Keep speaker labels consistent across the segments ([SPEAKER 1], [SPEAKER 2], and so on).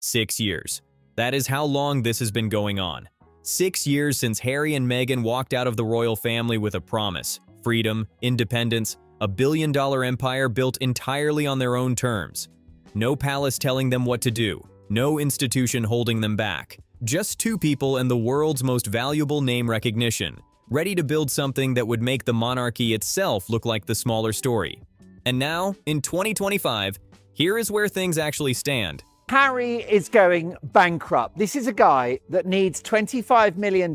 [SPEAKER 1] 6 years. That is how long this has been going on. 6 years since Harry and Meghan walked out of the royal family with a promise: freedom, independence, a billion-dollar empire built entirely on their own terms. No palace telling them what to do, no institution holding them back. Just two people and the world's most valuable name recognition, ready to build something that would make the monarchy itself look like the smaller story. And now, in 2025, here is where things actually stand.
[SPEAKER 2] Harry is going bankrupt. This is a guy that needs $25 million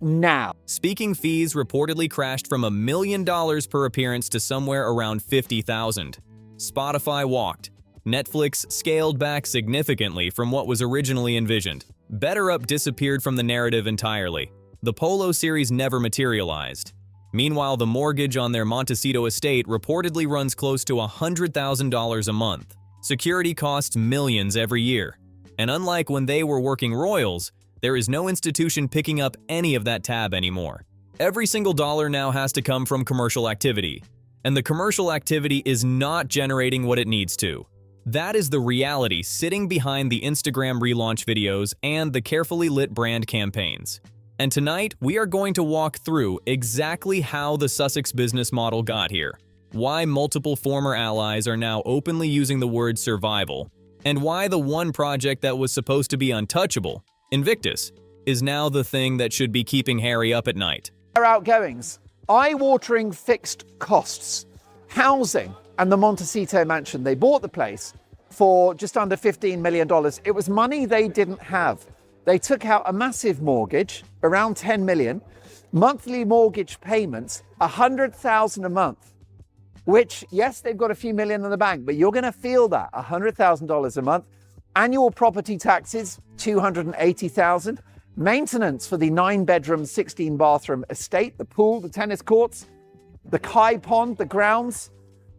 [SPEAKER 2] now.
[SPEAKER 1] Speaking fees reportedly crashed from $1 million per appearance to somewhere around $50,000. Spotify walked. Netflix scaled back significantly from what was originally envisioned. Better Up disappeared from the narrative entirely. The Polo series never materialized. Meanwhile, the mortgage on their Montecito estate reportedly runs close to $100,000 a month. Security costs millions every year. And unlike when they were working royals, there is no institution picking up any of that tab anymore. Every single dollar now has to come from commercial activity. And the commercial activity is not generating what it needs to. That is the reality sitting behind the Instagram relaunch videos and the carefully lit brand campaigns. And tonight, we are going to walk through exactly how the Sussex business model got here, why multiple former allies are now openly using the word survival, and why the one project that was supposed to be untouchable, Invictus, is now the thing that should be keeping Harry up at night.
[SPEAKER 2] Their outgoings, eye-watering fixed costs, housing, and the Montecito mansion. They bought the place for just under $15 million. It was money they didn't have. They took out a massive mortgage, around $10 million, monthly mortgage payments, $100,000 a month. Which, yes, they've got a few million in the bank, but you're going to feel that, $100,000 a month. Annual property taxes, $280,000. Maintenance for the 9-bedroom, 16-bathroom estate, the pool, the tennis courts, the Kai pond, the grounds.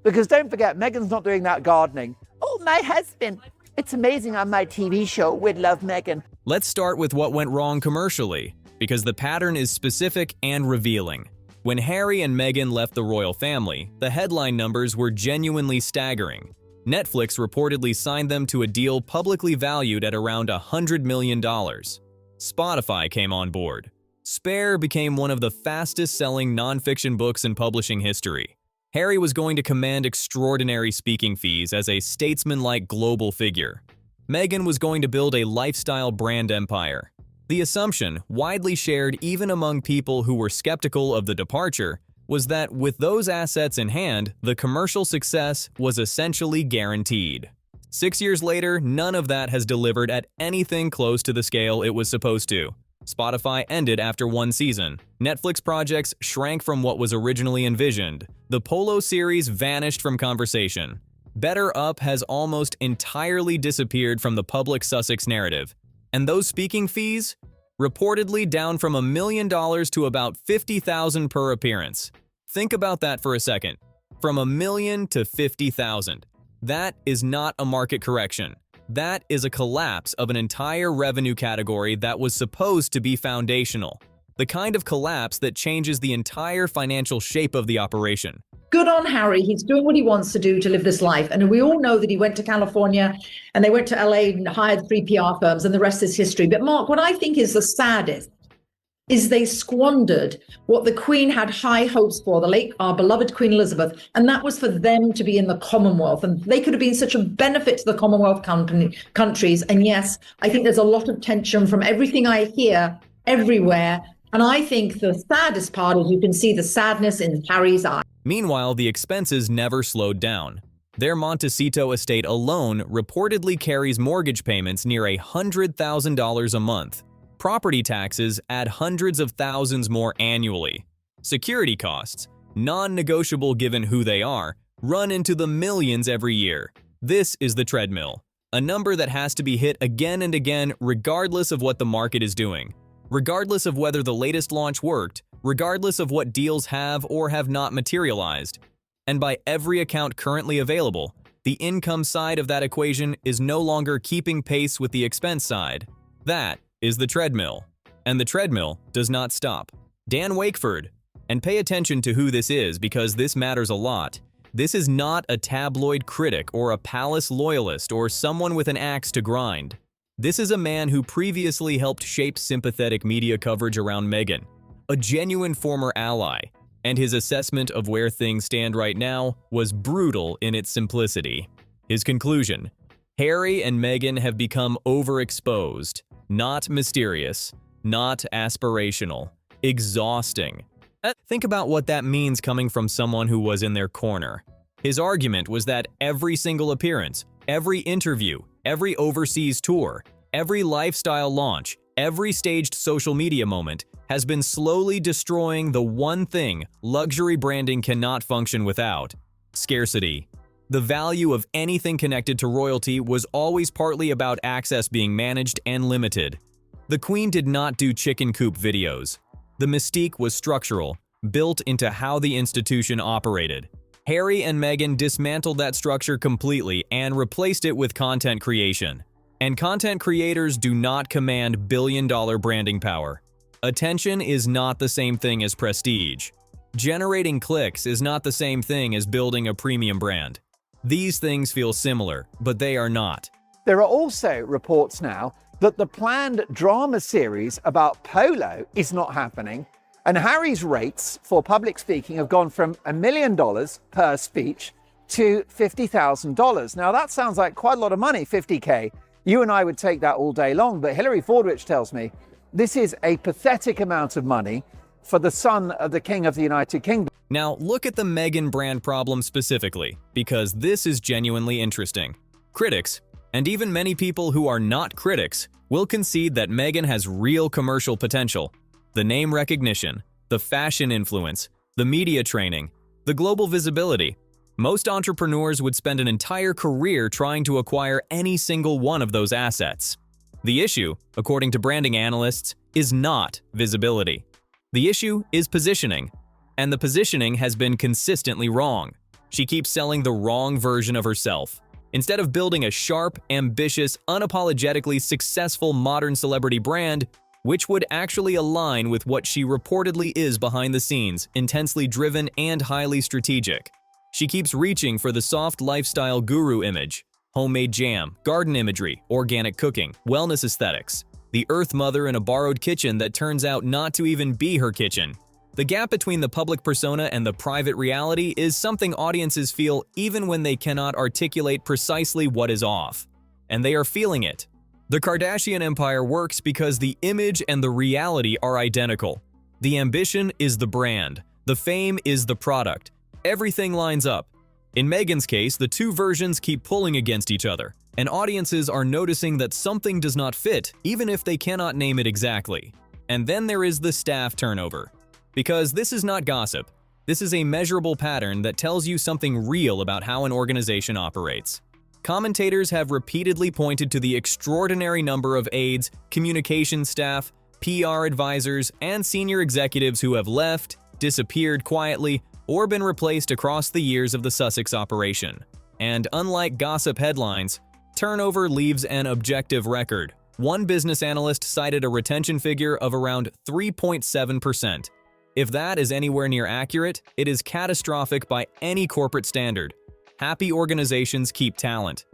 [SPEAKER 2] Because don't forget, Meghan's not doing that gardening. Oh, my husband. It's amazing on my TV show, We'd Love Meghan.
[SPEAKER 1] Let's start with what went wrong commercially, because the pattern is specific and revealing. When Harry and Meghan left the royal family, the headline numbers were genuinely staggering. Netflix reportedly signed them to a deal publicly valued at around $100 million. Spotify came on board. Spare became one of the fastest-selling nonfiction books in publishing history. Harry was going to command extraordinary speaking fees as a statesman-like global figure. Meghan was going to build a lifestyle brand empire. The assumption, widely shared even among people who were skeptical of the departure, was that with those assets in hand, the commercial success was essentially guaranteed. 6 years later, none of that has delivered at anything close to the scale it was supposed to. Spotify ended after one season. Netflix projects shrank from what was originally envisioned. The Polo series vanished from conversation. Better Up has almost entirely disappeared from the public Sussex narrative. And those speaking fees? Reportedly down from $1 million to about $50,000 per appearance. Think about that for a second. From $1 million to $50,000. That is not a market correction. That is a collapse of an entire revenue category that was supposed to be foundational. The kind of collapse that changes the entire financial shape of the operation.
[SPEAKER 3] Good on Harry. He's doing what he wants to do to live this life. And we all know that he went to California and they went to LA and hired 3 PR firms and the rest is history. But Mark, what I think is the saddest is they squandered what the Queen had high hopes for, our beloved Queen Elizabeth, and that was for them to be in the Commonwealth. And they could have been such a benefit to the Commonwealth countries. And yes, I think there's a lot of tension from everything I hear everywhere. And I think the saddest part is you can see the sadness in Harry's eyes.
[SPEAKER 1] Meanwhile, the expenses never slowed down. Their Montecito estate alone reportedly carries mortgage payments near $100,000 a month. Property taxes add hundreds of thousands more annually. Security costs, non-negotiable given who they are, run into the millions every year. This is the treadmill, a number that has to be hit again and again regardless of what the market is doing. Regardless of whether the latest launch worked, regardless of what deals have or have not materialized. And by every account currently available, the income side of that equation is no longer keeping pace with the expense side. That is the treadmill. And the treadmill does not stop. Dan Wakeford, and pay attention to who this is because this matters a lot. This is not a tabloid critic or a palace loyalist or someone with an axe to grind. This is a man who previously helped shape sympathetic media coverage around Meghan, a genuine former ally, and his assessment of where things stand right now was brutal in its simplicity. His conclusion: Harry and Meghan have become overexposed, not mysterious, not aspirational, exhausting. Think about what that means coming from someone who was in their corner. His argument was that every single appearance, every interview, every overseas tour, every lifestyle launch, every staged social media moment has been slowly destroying the one thing luxury branding cannot function without: scarcity. The value of anything connected to royalty was always partly about access being managed and limited. The Queen did not do chicken coop videos. The mystique was structural, built into how the institution operated. Harry and Meghan dismantled that structure completely and replaced it with content creation. And content creators do not command billion-dollar branding power. Attention is not the same thing as prestige. Generating clicks is not the same thing as building a premium brand. These things feel similar, but they are not.
[SPEAKER 2] There are also reports now that the planned drama series about polo is not happening, and Harry's rates for public speaking have gone from $1 million per speech to $50,000. Now that sounds like quite a lot of money, 50K. You and I would take that all day long, but Hillary Fordwich tells me this is a pathetic amount of money for the son of the King of the United Kingdom.
[SPEAKER 1] Now look at the Meghan brand problem specifically, because this is genuinely interesting. Critics, and even many people who are not critics, will concede that Meghan has real commercial potential. The name recognition, the fashion influence, the media training, the global visibility. Most entrepreneurs would spend an entire career trying to acquire any single one of those assets. The issue, according to branding analysts, is not visibility. The issue is positioning, and the positioning has been consistently wrong. She keeps selling the wrong version of herself. Instead of building a sharp, ambitious, unapologetically successful modern celebrity brand, which would actually align with what she reportedly is behind the scenes, intensely driven and highly strategic. She keeps reaching for the soft lifestyle guru image, homemade jam, garden imagery, organic cooking, wellness aesthetics, the Earth Mother in a borrowed kitchen that turns out not to even be her kitchen. The gap between the public persona and the private reality is something audiences feel even when they cannot articulate precisely what is off. And they are feeling it. The Kardashian empire works because the image and the reality are identical. The ambition is the brand. The fame is the product. Everything lines up. In Meghan's case, the two versions keep pulling against each other, and audiences are noticing that something does not fit, even if they cannot name it exactly. And then there is the staff turnover. Because this is not gossip. This is a measurable pattern that tells you something real about how an organization operates. Commentators have repeatedly pointed to the extraordinary number of aides, communication staff, PR advisors, and senior executives who have left, disappeared quietly, or been replaced across the years of the Sussex operation. And unlike gossip headlines, turnover leaves an objective record. One business analyst cited a retention figure of around 3.7%. If that is anywhere near accurate, it is catastrophic by any corporate standard. Happy organizations keep talent.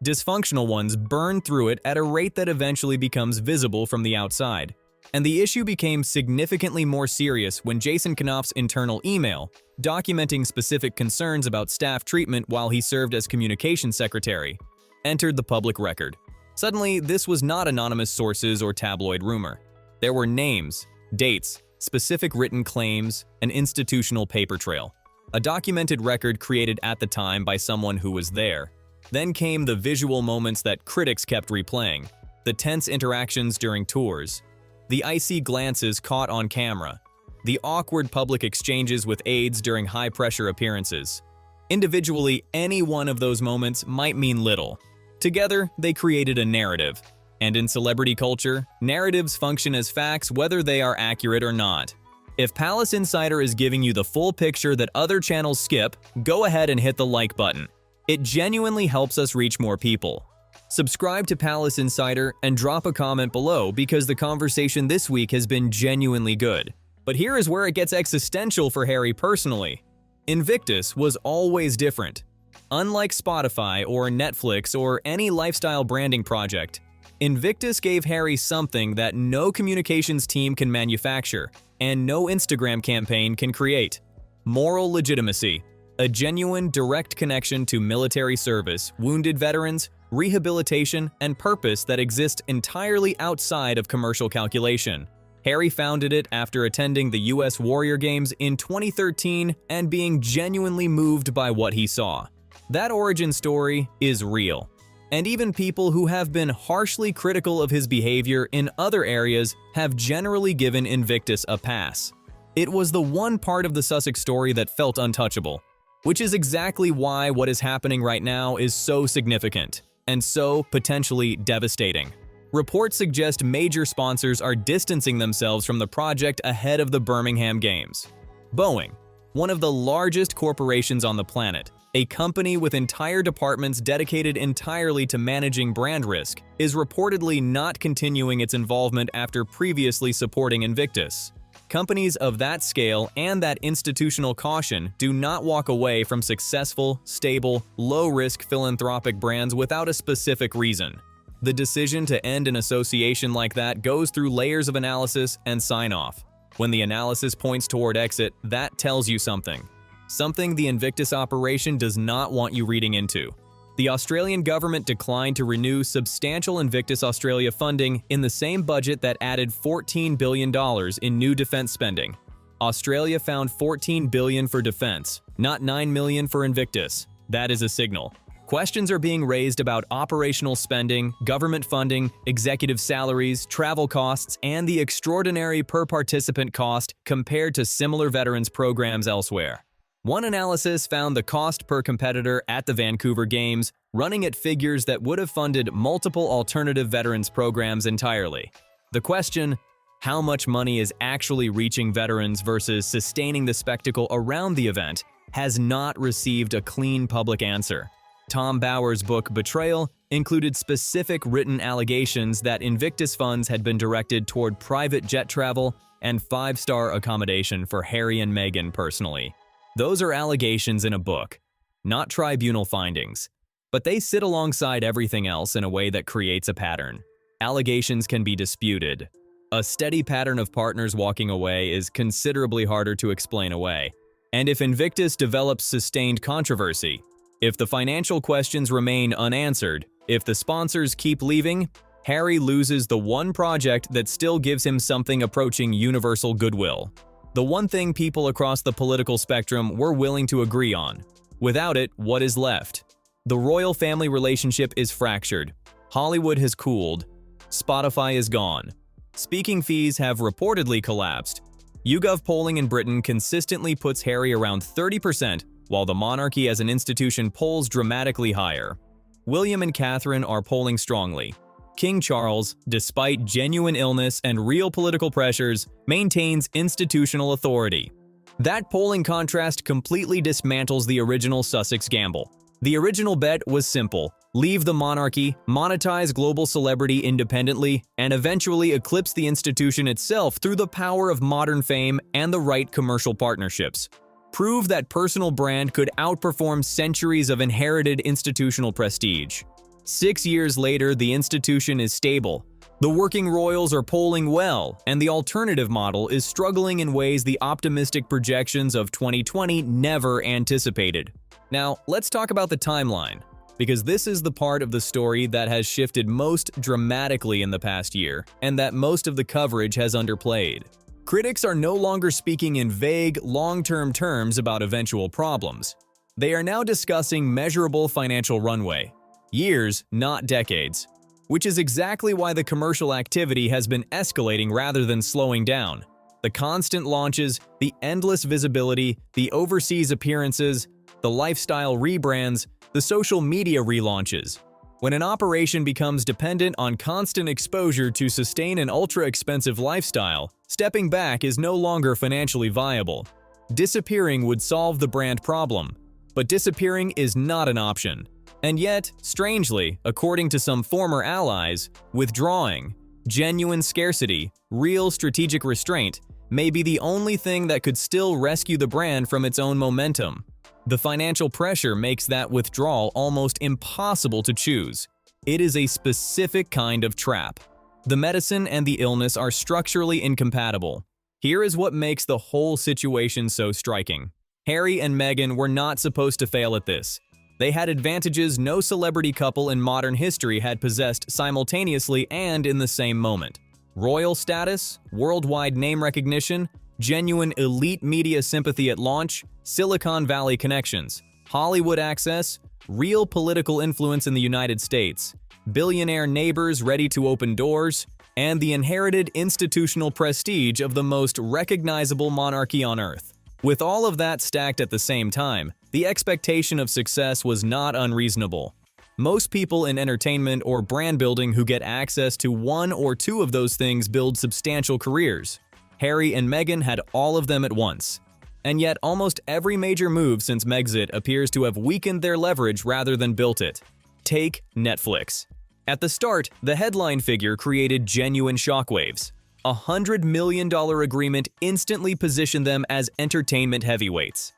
[SPEAKER 1] Dysfunctional ones burn through it at a rate that eventually becomes visible from the outside. And the issue became significantly more serious when Jason Knopf's internal email, documenting specific concerns about staff treatment while he served as communications secretary, entered the public record. Suddenly, this was not anonymous sources or tabloid rumor. There were names, dates, specific written claims, an institutional paper trail. A documented record created at the time by someone who was there. Then came the visual moments that critics kept replaying, the tense interactions during tours, the icy glances caught on camera, the awkward public exchanges with aides during high-pressure appearances. Individually, any one of those moments might mean little. Together, they created a narrative. And in celebrity culture, narratives function as facts whether they are accurate or not. If Palace Insider is giving you the full picture that other channels skip, go ahead and hit the like button. It genuinely helps us reach more people. Subscribe to Palace Insider and drop a comment below because the conversation this week has been genuinely good. But here is where it gets existential for Harry personally. Invictus was always different. Unlike Spotify or Netflix or any lifestyle branding project, Invictus gave Harry something that no communications team can manufacture and no Instagram campaign can create: moral legitimacy, a genuine direct connection to military service, wounded veterans, rehabilitation, and purpose that exists entirely outside of commercial calculation. Harry founded it after attending the US Warrior Games in 2013 and being genuinely moved by what he saw. That origin story is real. And even people who have been harshly critical of his behavior in other areas have generally given Invictus a pass. It was the one part of the Sussex story that felt untouchable, which is exactly why what is happening right now is so significant and so potentially devastating. Reports suggest major sponsors are distancing themselves from the project ahead of the Birmingham Games. Boeing, one of the largest corporations on the planet, a company with entire departments dedicated entirely to managing brand risk, is reportedly not continuing its involvement after previously supporting Invictus. Companies of that scale and that institutional caution do not walk away from successful, stable, low-risk philanthropic brands without a specific reason. The decision to end an association like that goes through layers of analysis and sign-off. When the analysis points toward exit, that tells you something. Something the Invictus operation does not want you reading into. The Australian government declined to renew substantial Invictus Australia funding in the same budget that added $14 billion in new defense spending. Australia found $14 billion for defense, not $9 million for Invictus. That is a signal. Questions are being raised about operational spending, government funding, executive salaries, travel costs, and the extraordinary per-participant cost compared to similar veterans programs elsewhere. One analysis found the cost per competitor at the Vancouver Games running at figures that would have funded multiple alternative veterans programs entirely. The question, how much money is actually reaching veterans versus sustaining the spectacle around the event, has not received a clean public answer. Tom Bauer's book Betrayal included specific written allegations that Invictus funds had been directed toward private jet travel and five-star accommodation for Harry and Meghan personally. Those are allegations in a book, not tribunal findings, but they sit alongside everything else in a way that creates a pattern. Allegations can be disputed. A steady pattern of partners walking away is considerably harder to explain away. And if Invictus develops sustained controversy, if the financial questions remain unanswered, if the sponsors keep leaving, Harry loses the one project that still gives him something approaching universal goodwill. The one thing people across the political spectrum were willing to agree on. Without it, what is left? The royal family relationship is fractured. Hollywood has cooled. Spotify is gone. Speaking fees have reportedly collapsed. YouGov polling in Britain consistently puts Harry around 30%, while the monarchy as an institution polls dramatically higher. William and Catherine are polling strongly. King Charles, despite genuine illness and real political pressures, maintains institutional authority. That polling contrast completely dismantles the original Sussex gamble. The original bet was simple: leave the monarchy, monetize global celebrity independently, and eventually eclipse the institution itself through the power of modern fame and the right commercial partnerships. Prove that personal brand could outperform centuries of inherited institutional prestige. 6 years later, the institution is stable. The working royals are polling well, and the alternative model is struggling in ways the optimistic projections of 2020 never anticipated. Now, let's talk about the timeline, because this is the part of the story that has shifted most dramatically in the past year, and that most of the coverage has underplayed. Critics are no longer speaking in vague, long-term terms about eventual problems. They are now discussing measurable financial runway. Years, not decades. Which is exactly why the commercial activity has been escalating rather than slowing down. The constant launches, the endless visibility, the overseas appearances, the lifestyle rebrands, the social media relaunches. When an operation becomes dependent on constant exposure to sustain an ultra-expensive lifestyle, stepping back is no longer financially viable. Disappearing would solve the brand problem, but disappearing is not an option. And yet, strangely, according to some former allies, withdrawing, genuine scarcity, real strategic restraint, may be the only thing that could still rescue the brand from its own momentum. The financial pressure makes that withdrawal almost impossible to choose. It is a specific kind of trap. The medicine and the illness are structurally incompatible. Here is what makes the whole situation so striking. Harry and Meghan were not supposed to fail at this. They had advantages no celebrity couple in modern history had possessed simultaneously and in the same moment. Royal status, worldwide name recognition, genuine elite media sympathy at launch, Silicon Valley connections, Hollywood access, real political influence in the United States, billionaire neighbors ready to open doors, and the inherited institutional prestige of the most recognizable monarchy on earth. With all of that stacked at the same time, the expectation of success was not unreasonable. Most people in entertainment or brand building who get access to one or two of those things build substantial careers. Harry and Meghan had all of them at once. And yet, almost every major move since Megxit appears to have weakened their leverage rather than built it. Take Netflix. At the start, the headline figure created genuine shockwaves. A $100 million agreement instantly positioned them as entertainment heavyweights.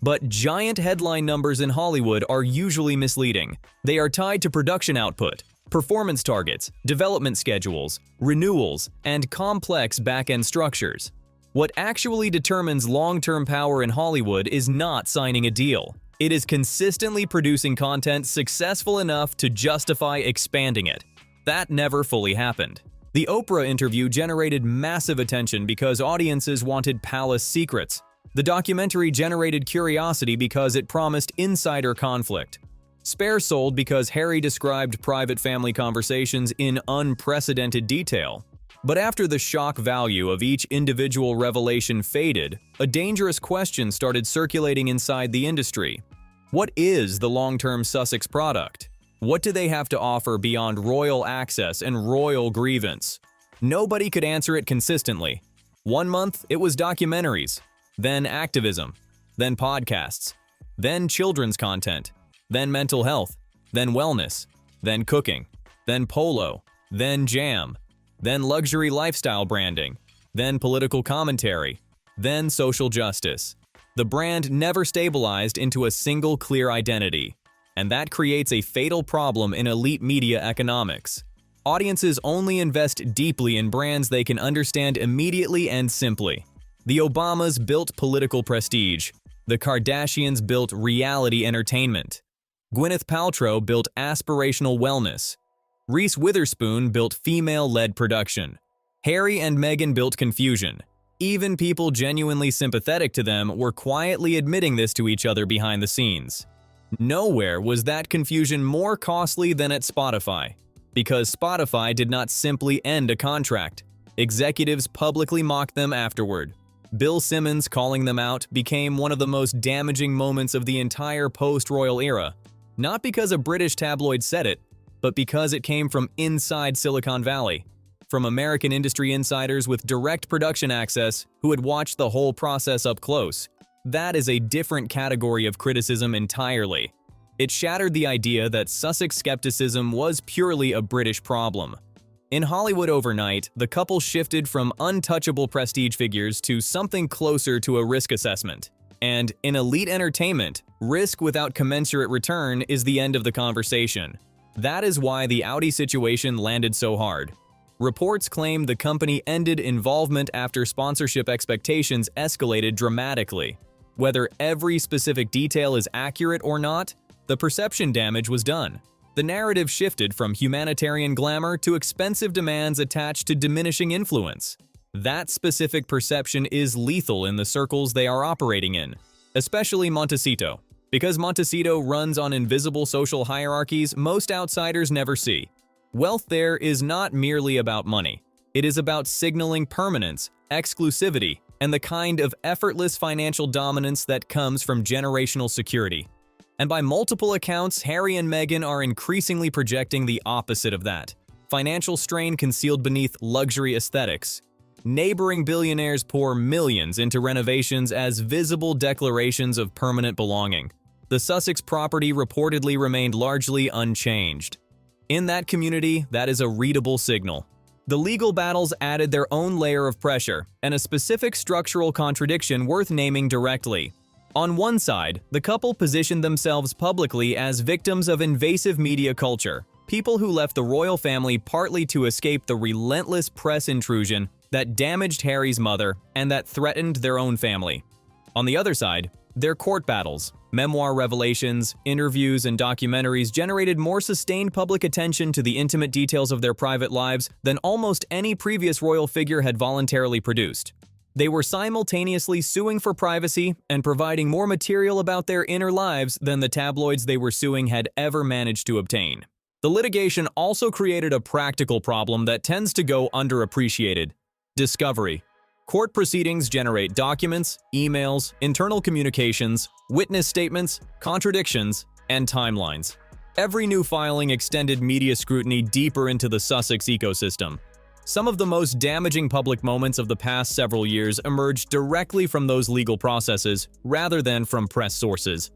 [SPEAKER 1] But giant headline numbers in Hollywood are usually misleading. They are tied to production output, performance targets, development schedules, renewals, and complex back-end structures. What actually determines long-term power in Hollywood is not signing a deal. It is consistently producing content successful enough to justify expanding it. That never fully happened. The Oprah interview generated massive attention because audiences wanted palace secrets. The documentary generated curiosity because it promised insider conflict. Spare sold because Harry described private family conversations in unprecedented detail. But after the shock value of each individual revelation faded, a dangerous question started circulating inside the industry. What is the long-term Sussex product? What do they have to offer beyond royal access and royal grievance? Nobody could answer it consistently. One month, it was documentaries, then activism, then podcasts, then children's content, then mental health, then wellness, then cooking, then polo, then jam, then luxury lifestyle branding, then political commentary, then social justice. The brand never stabilized into a single clear identity, and that creates a fatal problem in elite media economics. Audiences only invest deeply in brands they can understand immediately and simply. The Obamas built political prestige. The Kardashians built reality entertainment. Gwyneth Paltrow built aspirational wellness. Reese Witherspoon built female-led production. Harry and Meghan built confusion. Even people genuinely sympathetic to them were quietly admitting this to each other behind the scenes. Nowhere was that confusion more costly than at Spotify, because Spotify did not simply end a contract. Executives publicly mocked them afterward. Bill Simmons calling them out became one of the most damaging moments of the entire post-royal era, not because a British tabloid said it, but because it came from inside Silicon Valley, from American industry insiders with direct production access who had watched the whole process up close. That is a different category of criticism entirely. It shattered the idea that Sussex skepticism was purely a British problem. In Hollywood overnight, the couple shifted from untouchable prestige figures to something closer to a risk assessment. And in elite entertainment, risk without commensurate return is the end of the conversation. That is why the Audi situation landed so hard. Reports claim the company ended involvement after sponsorship expectations escalated dramatically. Whether every specific detail is accurate or not, the perception damage was done. The narrative shifted from humanitarian glamour to expensive demands attached to diminishing influence. That specific perception is lethal in the circles they are operating in, especially Montecito, because Montecito runs on invisible social hierarchies most outsiders never see. Wealth there is not merely about money. It is about signaling permanence, exclusivity, and the kind of effortless financial dominance that comes from generational security. And by multiple accounts, Harry and Meghan are increasingly projecting the opposite of that. Financial strain concealed beneath luxury aesthetics. Neighboring billionaires pour millions into renovations as visible declarations of permanent belonging. The Sussex property reportedly remained largely unchanged. In that community, that is a readable signal. The legal battles added their own layer of pressure, and a specific structural contradiction worth naming directly. On one side, the couple positioned themselves publicly as victims of invasive media culture, people who left the royal family partly to escape the relentless press intrusion that damaged Harry's mother and that threatened their own family. On the other side, their court battles, memoir revelations, interviews, and documentaries generated more sustained public attention to the intimate details of their private lives than almost any previous royal figure had voluntarily produced. They were simultaneously suing for privacy and providing more material about their inner lives than the tabloids they were suing had ever managed to obtain. The litigation also created a practical problem that tends to go underappreciated: discovery. Court proceedings generate documents, emails, internal communications, witness statements, contradictions, and timelines. Every new filing extended media scrutiny deeper into the Sussex ecosystem. Some of the most damaging public moments of the past several years emerged directly from those legal processes rather than from press sources.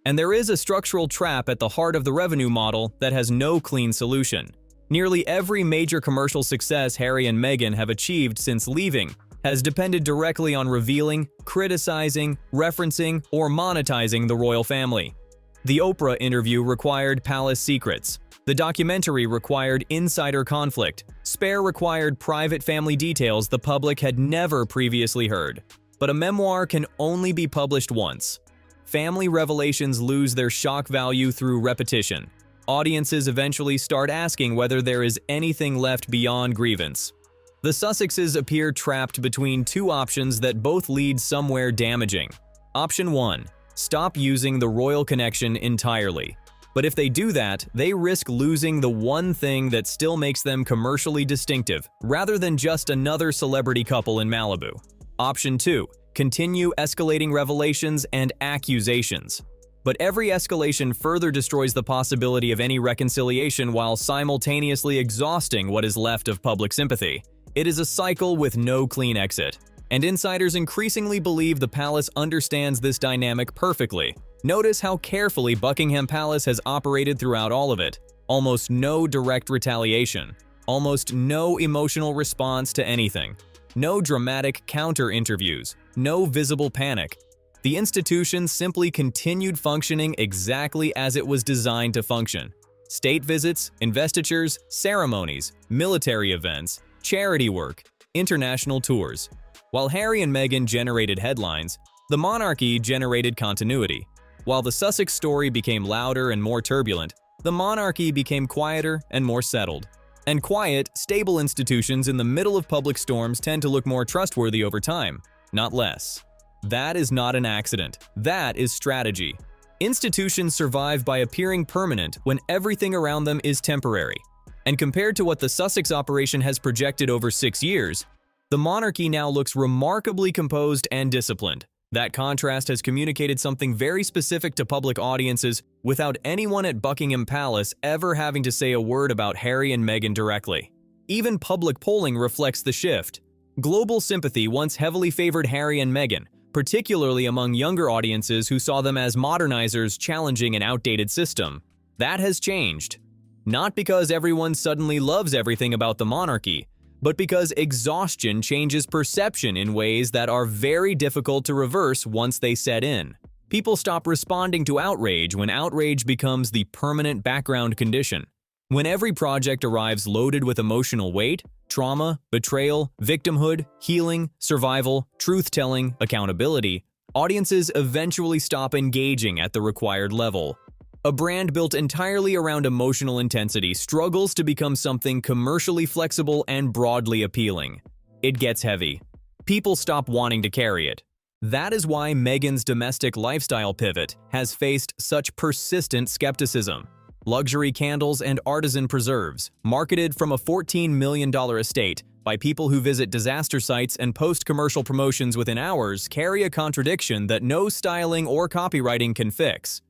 [SPEAKER 1] And there is a structural trap at the heart of the revenue model that has no clean solution. Nearly every major commercial success Harry and Meghan have achieved since leaving has depended directly on revealing, criticizing, referencing, or monetizing the royal family. The Oprah interview required palace secrets. The documentary required insider conflict. Spare required private family details the public had never previously heard. But a memoir can only be published once. Family revelations lose their shock value through repetition. Audiences eventually start asking whether there is anything left beyond grievance. The Sussexes appear trapped between two options that both lead somewhere damaging. Option 1. Stop using the royal connection entirely. But if they do that, they risk losing the one thing that still makes them commercially distinctive, rather than just another celebrity couple in Malibu. Option 2. Continue escalating revelations and accusations. But every escalation further destroys the possibility of any reconciliation while simultaneously exhausting what is left of public sympathy. It is a cycle with no clean exit. And insiders increasingly believe the palace understands this dynamic perfectly. Notice how carefully Buckingham Palace has operated throughout all of it. Almost no direct retaliation. Almost no emotional response to anything. No dramatic counter-interviews. No visible panic. The institution simply continued functioning exactly as it was designed to function. State visits, investitures, ceremonies, military events, charity work, international tours. While Harry and Meghan generated headlines, the monarchy generated continuity. While the Sussex story became louder and more turbulent, the monarchy became quieter and more settled. And quiet, stable institutions in the middle of public storms tend to look more trustworthy over time, not less. That is not an accident. That is strategy. Institutions survive by appearing permanent when everything around them is temporary. And compared to what the Sussex operation has projected over 6 years, the monarchy now looks remarkably composed and disciplined. That contrast has communicated something very specific to public audiences without anyone at Buckingham Palace ever having to say a word about Harry and Meghan directly. Even public polling reflects the shift. Global sympathy once heavily favored Harry and Meghan, particularly among younger audiences who saw them as modernizers challenging an outdated system. That has changed. Not because everyone suddenly loves everything about the monarchy, but because exhaustion changes perception in ways that are very difficult to reverse once they set in. People stop responding to outrage when outrage becomes the permanent background condition. When every project arrives loaded with emotional weight, trauma, betrayal, victimhood, healing, survival, truth-telling, accountability, audiences eventually stop engaging at the required level. A brand built entirely around emotional intensity struggles to become something commercially flexible and broadly appealing. It gets heavy. People stop wanting to carry it. That is why Meghan's domestic lifestyle pivot has faced such persistent skepticism. Luxury candles and artisan preserves, marketed from a $14 million estate by people who visit disaster sites and post commercial promotions within hours, carry a contradiction that no styling or copywriting can fix.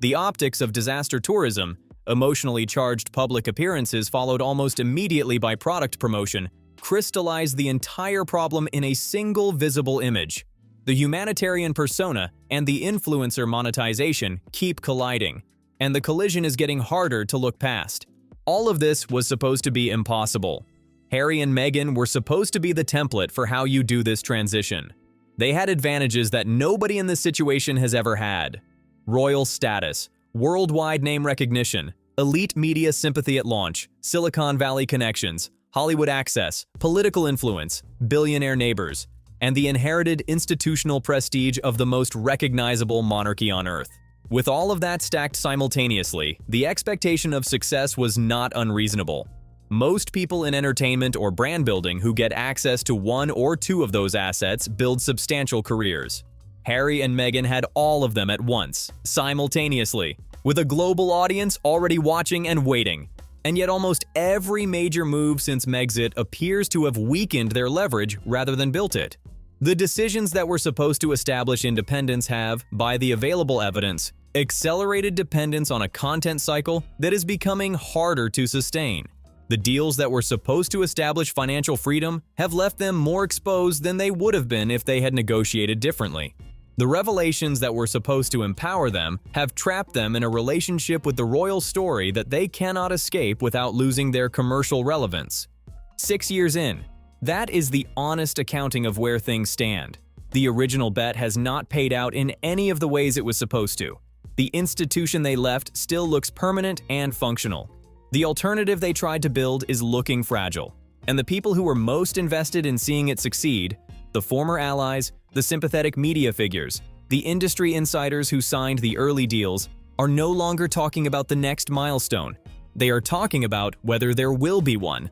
[SPEAKER 1] The optics of disaster tourism, emotionally charged public appearances followed almost immediately by product promotion, crystallized the entire problem in a single visible image. The humanitarian persona and the influencer monetization keep colliding, and the collision is getting harder to look past. All of this was supposed to be impossible. Harry and Meghan were supposed to be the template for how you do this transition. They had advantages that nobody in this situation has ever had. Royal status, worldwide name recognition, Elite media sympathy at launch, Silicon Valley connections, Hollywood access, political influence, billionaire neighbors, and the inherited institutional prestige of the most recognizable monarchy on earth. With all of that stacked simultaneously, the expectation of success was not unreasonable. Most people in entertainment or brand building who get access to one or two of those assets build substantial careers. Harry and Meghan had all of them at once, simultaneously, with a global audience already watching and waiting. And yet almost every major move since Megxit appears to have weakened their leverage rather than built it. The decisions that were supposed to establish independence have, by the available evidence, accelerated dependence on a content cycle that is becoming harder to sustain. The deals that were supposed to establish financial freedom have left them more exposed than they would have been if they had negotiated differently. The revelations that were supposed to empower them have trapped them in a relationship with the royal story that they cannot escape without losing their commercial relevance. 6 years in, that is the honest accounting of where things stand. The original bet has not paid out in any of the ways it was supposed to. The institution they left still looks permanent and functional. The alternative they tried to build is looking fragile. And the people who were most invested in seeing it succeed, the former allies, the sympathetic media figures, the industry insiders who signed the early deals, are no longer talking about the next milestone. They are talking about whether there will be one.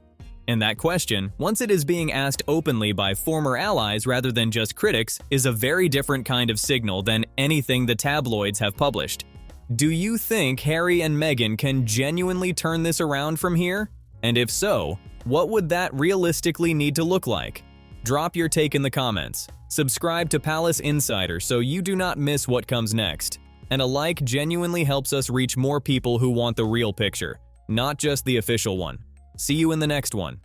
[SPEAKER 1] And that question, once it is being asked openly by former allies rather than just critics, is a very different kind of signal than anything the tabloids have published. Do you think Harry and Meghan can genuinely turn this around from here? And if so, what would that realistically need to look like? Drop your take in the comments. Subscribe to Palace Insider so you do not miss what comes next. And a like genuinely helps us reach more people who want the real picture, not just the official one. See you in the next one.